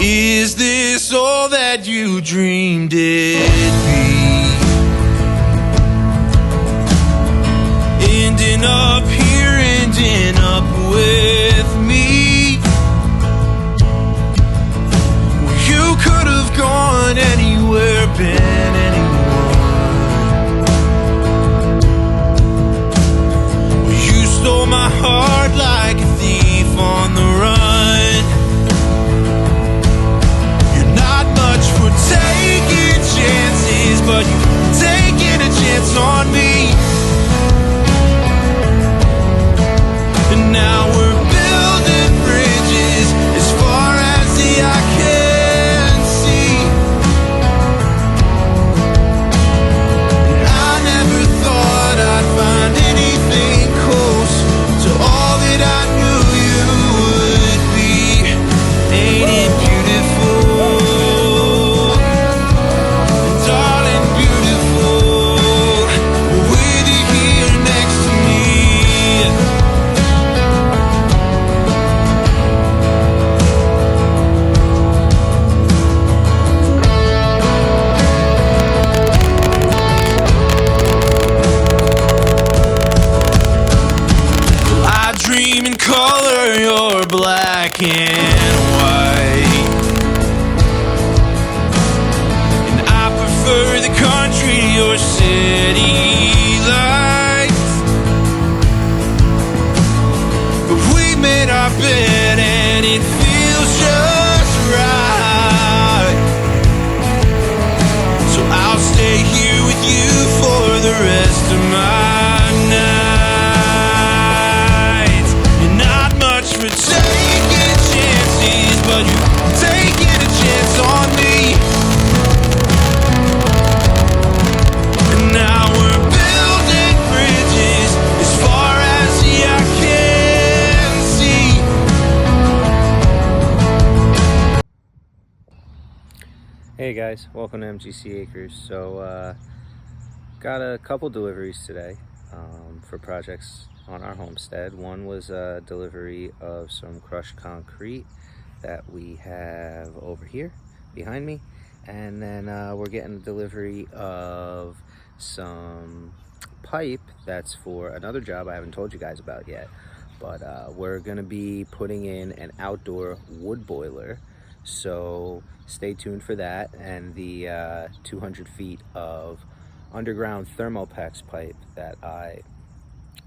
Is this all that you dreamed it'd be? Ending up here, ending up with me. Well, you could have gone anywhere, been anyone. Well, you stole my heart like a thief on the run. For taking chances, but you're taking a chance on me. And now we're building bridges as far as the eye can see. And I never thought I'd find anything close to all that I knew you would be. Ain't it beautiful? Color, you're black and white, and I prefer the country to your city lights. But we made our bed and it feels just right. So I'll stay here with you for the rest of my night. For taking chances, but you're taking a chance on me. And now we're building bridges as far as the eye can see. Hey guys, welcome to MGC Acres. So got a couple deliveries today for projects on our homestead. One was a delivery of some crushed concrete that we have over here behind me, and then we're getting a delivery of some pipe that's for another job I haven't told you guys about yet, but we're gonna be putting in an outdoor wood boiler, so stay tuned for that. And the 200 feet of underground Thermopex pipe that I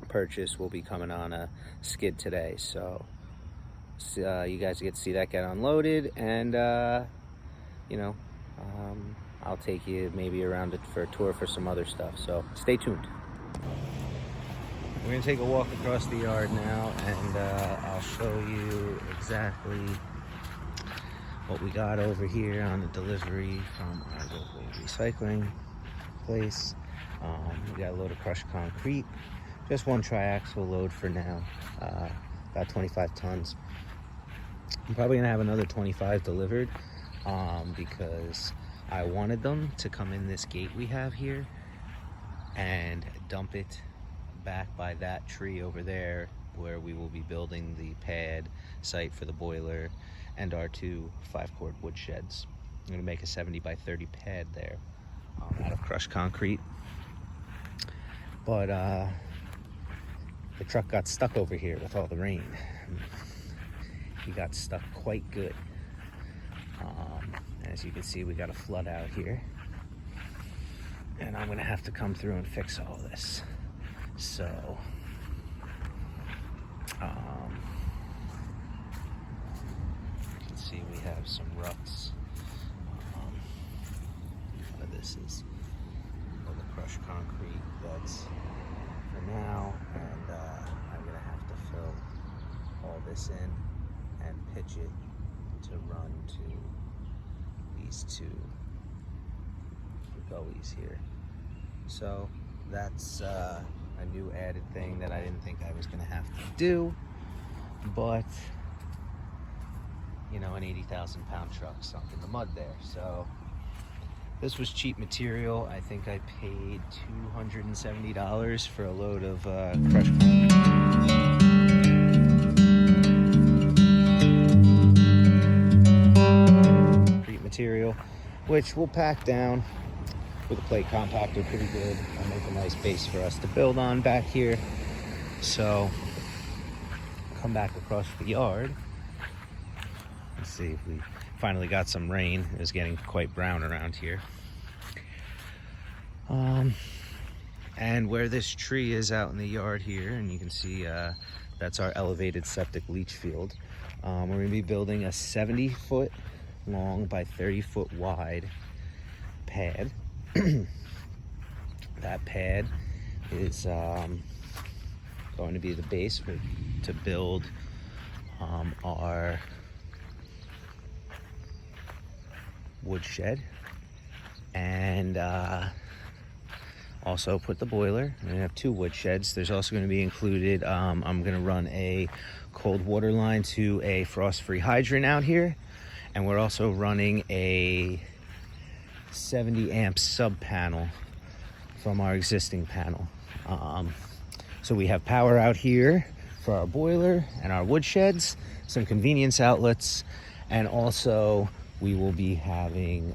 purchase will be coming on a skid today, so you guys get to see that get unloaded, and I'll take you maybe around it for a tour for some other stuff, so stay tuned. We're gonna take a walk across the yard now, and I'll show you exactly what we got over here on the delivery from our local recycling place. We got a load of crushed concrete. Just one triaxle load for now, about 25 tons. I'm probably gonna have another 25 delivered because I wanted them to come in this gate we have here and dump it back by that tree over there where we will be building the pad site for the boiler and our two 5-cord wood sheds. I'm gonna make a 70 by 30 pad there out of crushed concrete. But the truck got stuck over here with all the rain. He got stuck quite good. As you can see, we got a flood out here, and I'm gonna have to come through and fix all this. So you can see we have some ruts. This is all the crushed concrete that's for now, and I'm gonna have to fill all this in and pitch it to run to these two gullies here. So that's a new added thing that I didn't think I was gonna have to do, but you know, an 80,000 pound truck sunk in the mud there. So this was cheap material. I think I paid $270 for a load of crushed concrete material, which we'll pack down with a plate compactor pretty good and make a nice base for us to build on back here. So come back across the yard. Let's see if we finally got some rain. It was getting quite brown around here. And where this tree is out in the yard here, and you can see that's our elevated septic leach field. We're gonna be building a 70-foot long by 30-foot wide pad. That pad is going to be the base to build our wood shed, and also put the boiler. We're gonna have 2 wood sheds. There's also going to be included, I'm going to run a cold water line to a frost-free hydrant out here, and we're also running a 70 amp sub panel from our existing panel. So we have power out here for our boiler and our wood sheds, some convenience outlets, and also we will be having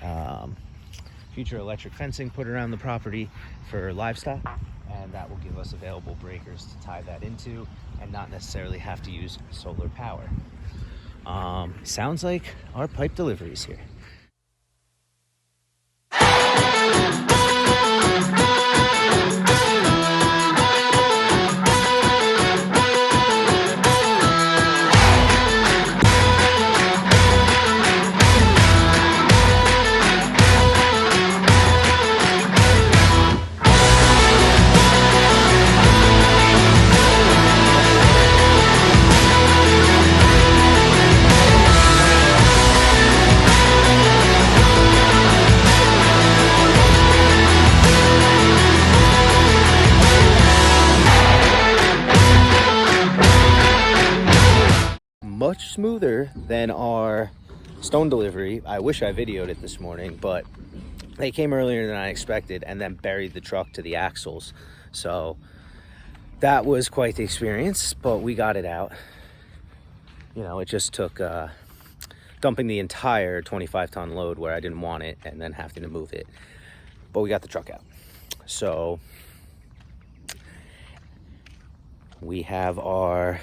future electric fencing put around the property for livestock, and that will give us available breakers to tie that into and not necessarily have to use solar power. Sounds like our pipe delivery is here. Much smoother than our stone delivery. I wish I videoed it this morning, but they came earlier than I expected and then buried the truck to the axles. So that was quite the experience, but we got it out. You know, it just took dumping the entire 25-ton load where I didn't want it and then having to move it. But we got the truck out. So we have our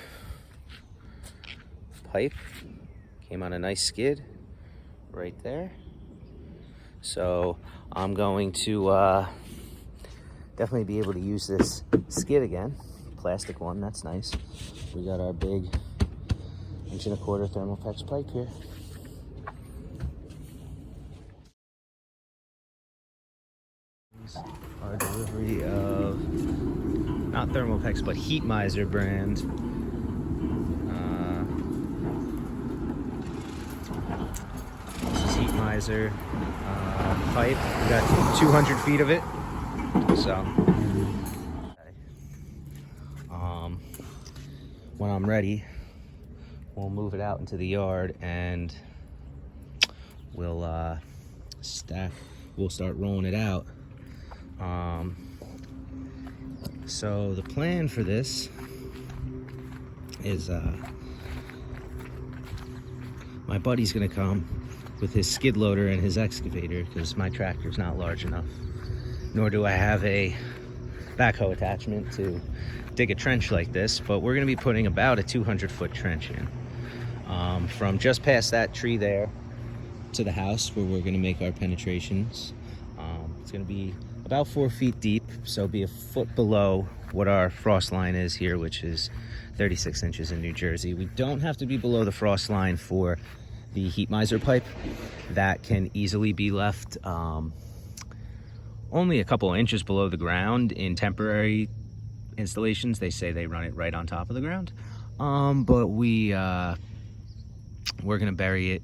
pipe, came on a nice skid right there. So I'm going to definitely be able to use this skid again, plastic one. That's nice. We got our big 1.25-inch Thermopex pipe here. Our delivery of not Thermopex but Heat Miser brand Heat Miser pipe. We got 200 feet of it. So when I'm ready, we'll move it out into the yard and we'll start rolling it out. So the plan for this is my buddy's gonna come with his skid loader and his excavator because my tractor's not large enough, nor do I have a backhoe attachment to dig a trench like this, but we're gonna be putting about a 200-foot trench in from just past that tree there to the house where we're gonna make our penetrations. It's gonna be about 4 feet deep, so be a foot below what our frost line is here, which is 36 inches in New Jersey. We don't have to be below the frost line for the Heat Miser pipe. That can easily be left only a couple inches below the ground in temporary installations. They say they run it right on top of the ground. But we're gonna bury it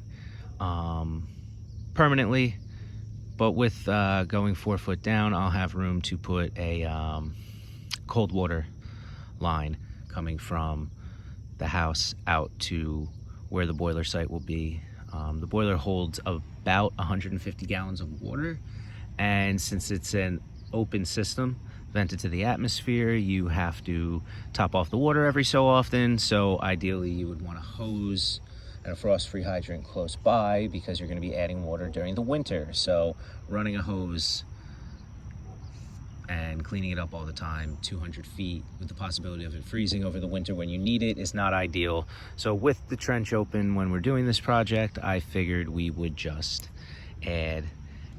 permanently. But with going 4 foot down, I'll have room to put a cold water line coming from the house out to where the boiler site will be. The boiler holds about 150 gallons of water, and since it's an open system vented to the atmosphere, you have to top off the water every so often. So ideally you would want a hose and a frost-free hydrant close by, because you're going to be adding water during the winter. So running a hose and cleaning it up all the time, 200 feet, with the possibility of it freezing over the winter when you need it, is not ideal. So with the trench open when we're doing this project, I figured we would just add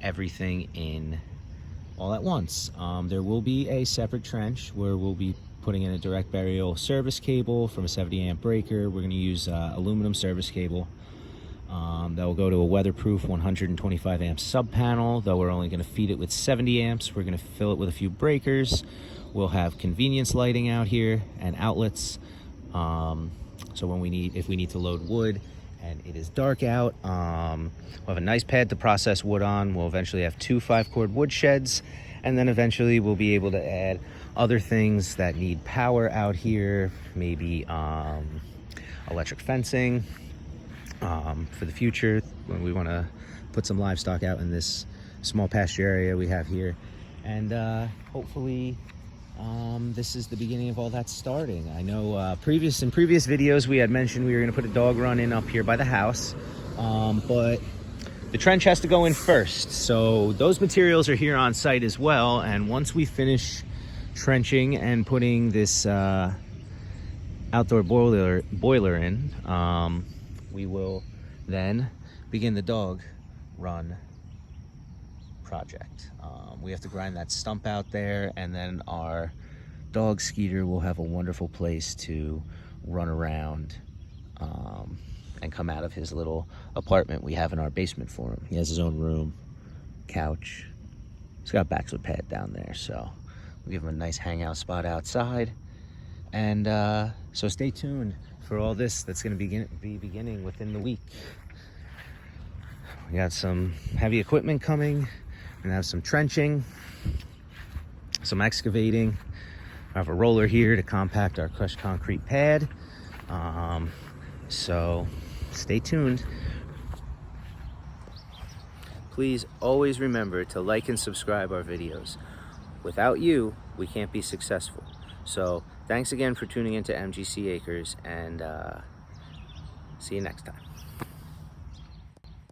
everything in all at once. There will be a separate trench where we'll be putting in a direct burial service cable from a 70 amp breaker. We're going to use aluminum service cable that will go to a weatherproof 125 amp sub panel, though we're only going to feed it with 70 amps. We're going to fill it with a few breakers. We'll have convenience lighting out here and outlets. So when if we need to load wood and it is dark out, we'll have a nice pad to process wood on. We'll eventually have 2 5-cord wood sheds, and then eventually we'll be able to add other things that need power out here, maybe electric fencing for the future when we want to put some livestock out in this small pasture area we have here. And hopefully this is the beginning of all that starting. I know in previous videos we had mentioned we were going to put a dog run in up here by the house, but the trench has to go in first. So those materials are here on site as well, and once we finish trenching and putting this outdoor boiler in, we will then begin the dog run project. We have to grind that stump out there, and then our dog Skeeter will have a wonderful place to run around and come out of his little apartment we have in our basement for him. He has his own room, couch. He's got a backwood pad down there, so we'll give him a nice hangout spot outside. And so stay tuned for all this that's going to be beginning within the week. We got some heavy equipment coming. We're going to have some trenching, some excavating. I have a roller here to compact our crushed concrete pad. So stay tuned. Please always remember to like and subscribe our videos. Without you, we can't be successful. So thanks again for tuning into MGC Acres, and see you next time.